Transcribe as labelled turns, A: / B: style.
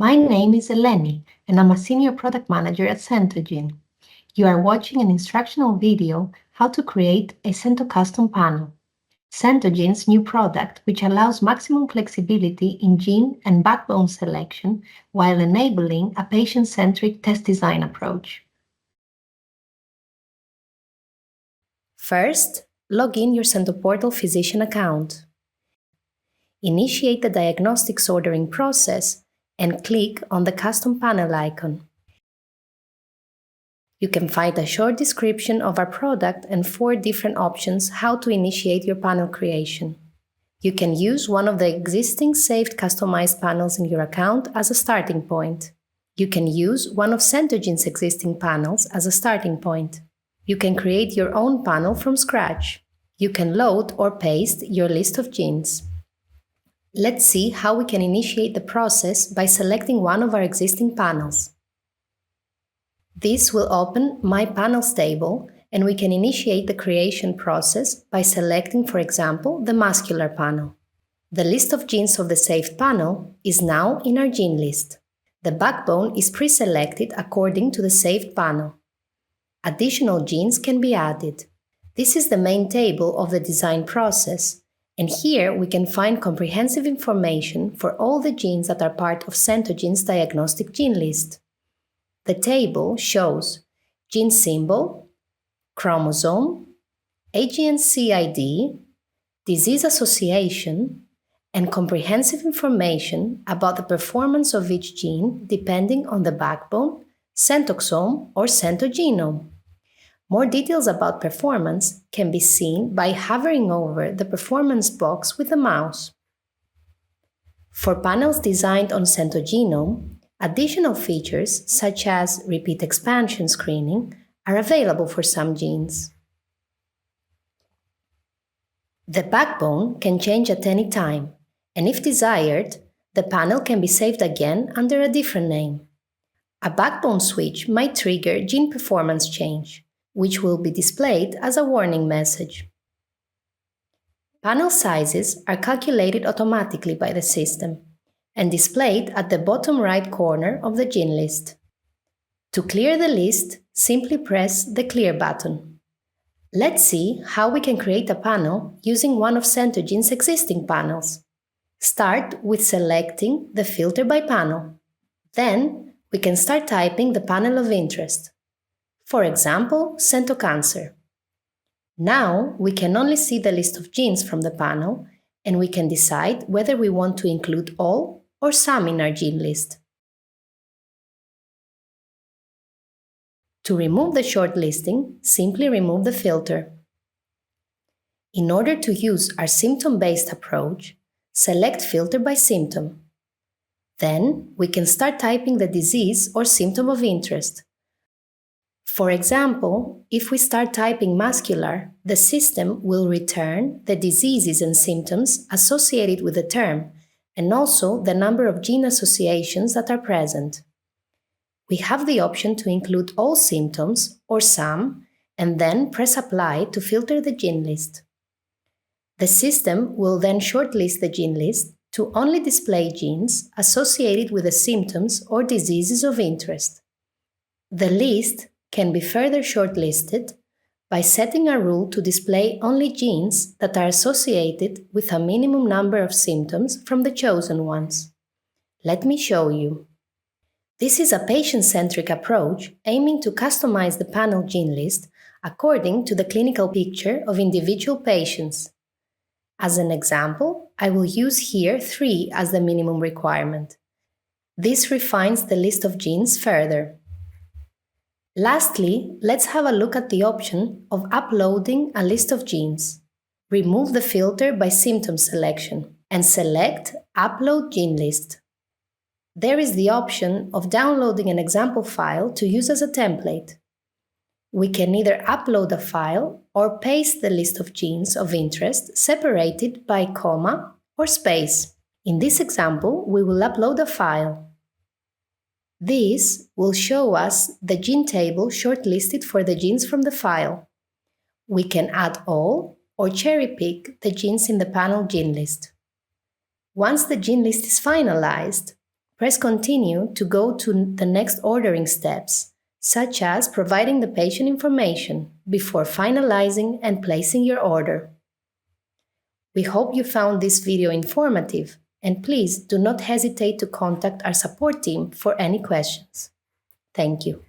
A: My name is Eleni, and I'm a Senior Product Manager at CentoGene. You are watching an instructional video how to create a CentoCustom Panel, CentoGene's new product which allows maximum flexibility in gene and backbone selection while enabling a patient-centric test design approach.
B: First, log in your CentoPortal physician account. Initiate the diagnostics ordering process and click on the Custom Panel icon. You can find a short description of our product and 4 different options how to initiate your panel creation. You can use one of the existing saved customized panels in your account as a starting point. You can use one of CentoGene's existing panels as a starting point. You can create your own panel from scratch. You can load or paste your list of genes. Let's see how we can initiate the process by selecting one of our existing panels. This will open My Panels table, and we can initiate the creation process by selecting, for example, the muscular panel. The list of genes of the saved panel is now in our gene list. The backbone is pre-selected according to the saved panel. Additional genes can be added. This is the main table of the design process, and here we can find comprehensive information for all the genes that are part of CentoGene's diagnostic gene list. The table shows gene symbol, chromosome, AGNC ID, disease association, and comprehensive information about the performance of each gene depending on the backbone, centoxome, or centogenome. More details about performance can be seen by hovering over the performance box with the mouse. For panels designed on centogenome, additional features such as repeat expansion screening are available for some genes. The backbone can change at any time, and if desired, the panel can be saved again under a different name. A backbone switch might trigger gene performance change, which will be displayed as a warning message. Panel sizes are calculated automatically by the system and displayed at the bottom right corner of the gene list. To clear the list, simply press the Clear button. Let's see how we can create a panel using one of CentoGene's existing panels. Start with selecting the Filter by Panel. Then, we can start typing the panel of interest. For example, CentoCancer. Now, we can only see the list of genes from the panel, and we can decide whether we want to include all or some in our gene list. To remove the short listing, simply remove the filter. In order to use our symptom-based approach, select Filter by Symptom. Then, we can start typing the disease or symptom of interest. For example, if we start typing muscular, the system will return the diseases and symptoms associated with the term, and also the number of gene associations that are present. We have the option to include all symptoms or some, and then press Apply to filter the gene list. The system will then shortlist the gene list to only display genes associated with the symptoms or diseases of interest. The list can be further shortlisted by setting a rule to display only genes that are associated with a minimum number of symptoms from the chosen ones. Let me show you. This is a patient-centric approach aiming to customize the panel gene list according to the clinical picture of individual patients. As an example, I will use here 3 as the minimum requirement. This refines the list of genes further. Lastly, let's have a look at the option of uploading a list of genes. Remove the filter by symptom selection and select Upload Gene List. There is the option of downloading an example file to use as a template. We can either upload a file or paste the list of genes of interest separated by comma or space. In this example, we will upload a file. This will show us the gene table shortlisted for the genes from the file. We can add all or cherry-pick the genes in the panel gene list. Once the gene list is finalized, Press Continue to go to the next ordering steps, such as providing the patient information before finalizing and placing your order. We hope you found this video informative, and please do not hesitate to contact our support team for any questions. Thank you.